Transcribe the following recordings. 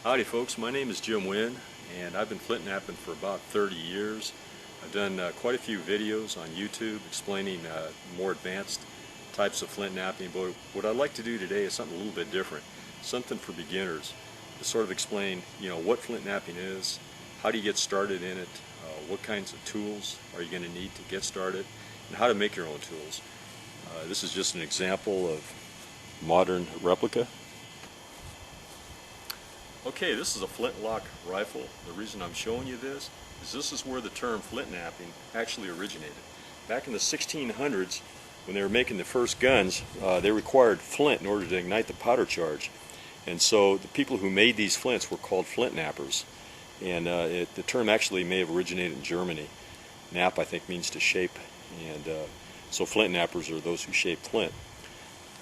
Howdy folks, my name is Jim Wynn and I've been flint knapping for about 30 years. I've done quite a few videos on YouTube explaining more advanced types of flint knapping, but what I'd like to do today is something a little bit different, something for beginners, to sort of explain what flint knapping is, how do you get started in it, what kinds of tools are you going to need to get started, and how to make your own tools. This is just an example of modern replica. Okay, this is a Flintlock Rifle. The reason I'm showing you this is where the term flint knapping actually originated. Back in the 1600s, when they were making the first guns, they required flint in order to ignite the powder charge. And so the people who made these flints were called flint knappers. And the term actually may have originated in Germany. Knap, I think, means to shape. And so flint knappers are those who shape flint.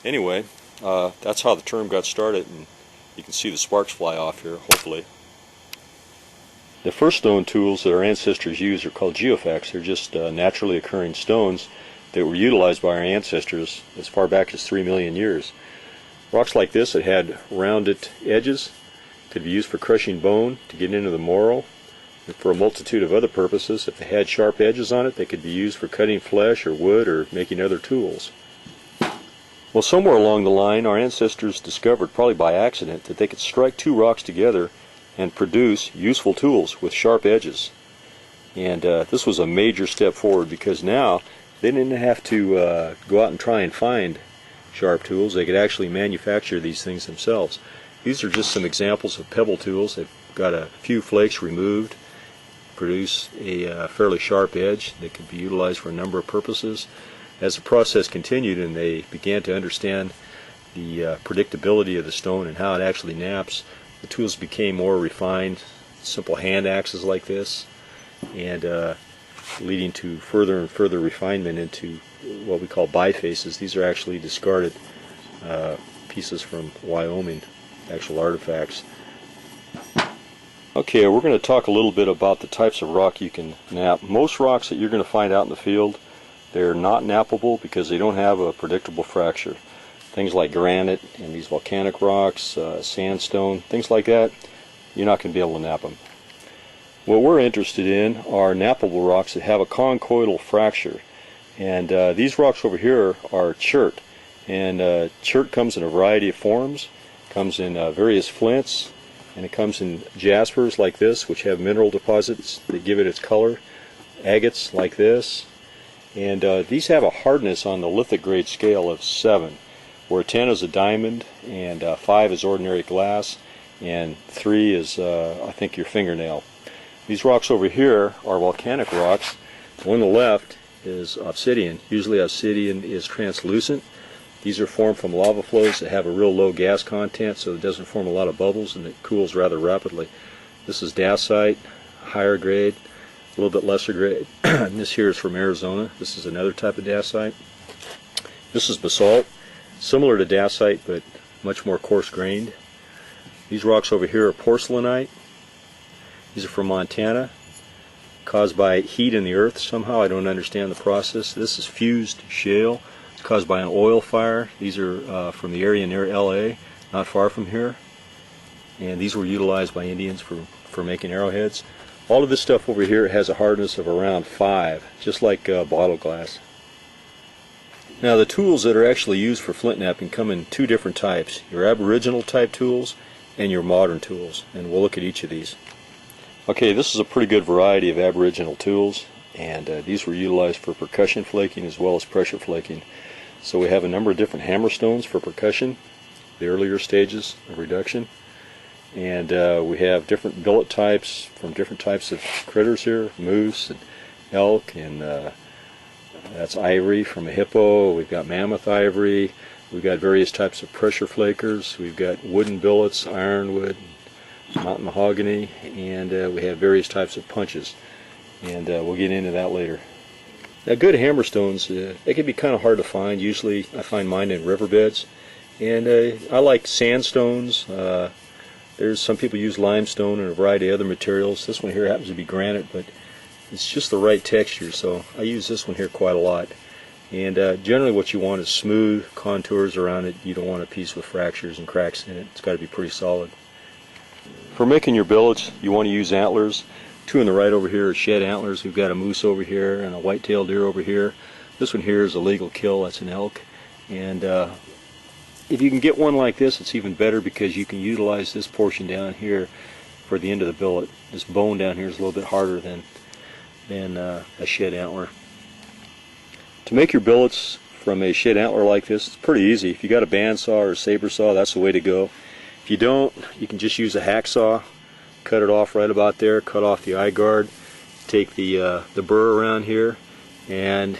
Anyway, that's how the term got started. And you can see the sparks fly off here, hopefully. The first stone tools that our ancestors used are called geofacts. They're just naturally occurring stones that were utilized by our ancestors as far back as 3 million years. Rocks like this that had rounded edges could be used for crushing bone, to get into the marrow, and for a multitude of other purposes. If they had sharp edges on it, they could be used for cutting flesh or wood or making other tools. Well, somewhere along the line, our ancestors discovered, probably by accident, that they could strike two rocks together and produce useful tools with sharp edges. And this was a major step forward, because now they didn't have to go out and try and find sharp tools. They could actually manufacture these things themselves. These are just some examples of pebble tools. They've got a few flakes removed, produce a fairly sharp edge that could be utilized for a number of purposes. As the process continued and they began to understand the predictability of the stone and how it actually knaps, the tools became more refined, simple hand axes like this, and leading to further and further refinement into what we call bifaces. These are actually discarded pieces from Wyoming, actual artifacts. Okay, we're going to talk a little bit about the types of rock you can knap. Most rocks that you're going to find out in the field, they're not knappable because they don't have a predictable fracture. Things like granite and these volcanic rocks, sandstone, things like that, you're not going to be able to knap them. What we're interested in are knappable rocks that have a conchoidal fracture. And these rocks over here are chert. And chert comes in a variety of forms. It comes in various flints, and it comes in jaspers like this, which have mineral deposits that give it its color. Agates like this. And these have a hardness on the lithic grade scale of 7, where 10 is a diamond, and 5 is ordinary glass, and 3 is, I think, your fingernail. These rocks over here are volcanic rocks. On the left is obsidian. Usually obsidian is translucent. These are formed from lava flows that have a real low gas content, so it doesn't form a lot of bubbles and it cools rather rapidly. This is dacite, higher grade, a little bit lesser grade. This here is from Arizona. This is another type of dacite. This is basalt, similar to dacite but much more coarse grained. These rocks over here are porcelainite. These are from Montana, caused by heat in the earth somehow. I don't understand the process. This is fused shale. It's caused by an oil fire. These are from the area near LA, not far from here. And these were utilized by Indians for making arrowheads. All of this stuff over here has a hardness of around 5, just like bottle glass. Now the tools that are actually used for flint knapping come in 2 different types: your aboriginal type tools and your modern tools, and we'll look at each of these. Okay, this is a pretty good variety of aboriginal tools, and these were utilized for percussion flaking as well as pressure flaking. So we have a number of different hammerstones for percussion, the earlier stages of reduction. And we have different billet types from different types of critters here, moose and elk, and that's ivory from a hippo. We've got mammoth ivory. We've got various types of pressure flakers. We've got wooden billets, ironwood, mountain mahogany, and we have various types of punches. And we'll get into that later. Now, good hammerstones, they can be kind of hard to find. Usually I find mine in riverbeds. And I like sandstones. There's some people use limestone and a variety of other materials. This one here happens to be granite, but it's just the right texture, so I use this one here quite a lot. And generally what you want is smooth contours around it. You don't want a piece with fractures and cracks in it. It's got to be pretty solid. For making your billets, you want to use antlers. Two on the right over here are shed antlers. We've got a moose over here and a white-tailed deer over here. This one here is a legal kill. That's an elk. And if you can get one like this, it's even better because you can utilize this portion down here for the end of the billet. This bone down here is a little bit harder than a shed antler. To make your billets from a shed antler like this, it's pretty easy. If you got a bandsaw or a saber saw, that's the way to go. If you don't, you can just use a hacksaw. Cut it off right about there. Cut off the eye guard. Take the burr around here, and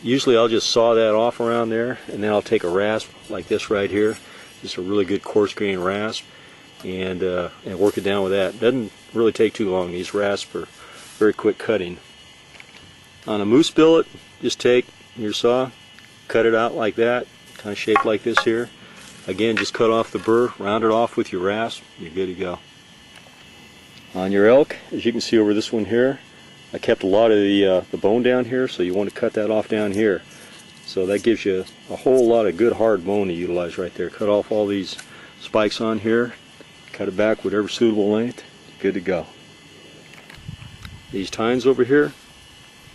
usually I'll just saw that off around there, and then I'll take a rasp like this right here, just a really good coarse grain rasp, and work it down with that. Doesn't really take too long. These rasps are very quick cutting. On a moose billet, just take your saw, cut it out like that, kind of shaped like this here. Again, just cut off the burr, round it off with your rasp, you're good to go. On your elk, as you can see over this one here, I kept a lot of the bone down here, so you want to cut that off down here. So that gives you a whole lot of good hard bone to utilize right there. Cut off all these spikes on here, cut it back whatever suitable length, good to go. These tines over here,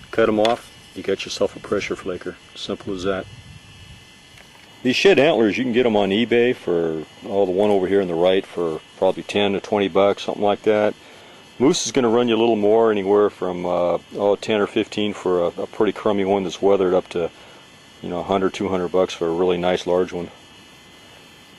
cut them off, you got yourself a pressure flaker. Simple as that. These shed antlers, you can get them on eBay for, the one over here on the right for probably 10 to 20 bucks, something like that. Moose is going to run you a little more, anywhere from 10 or 15 for a pretty crummy one that's weathered, up to 100, 200 bucks for a really nice large one.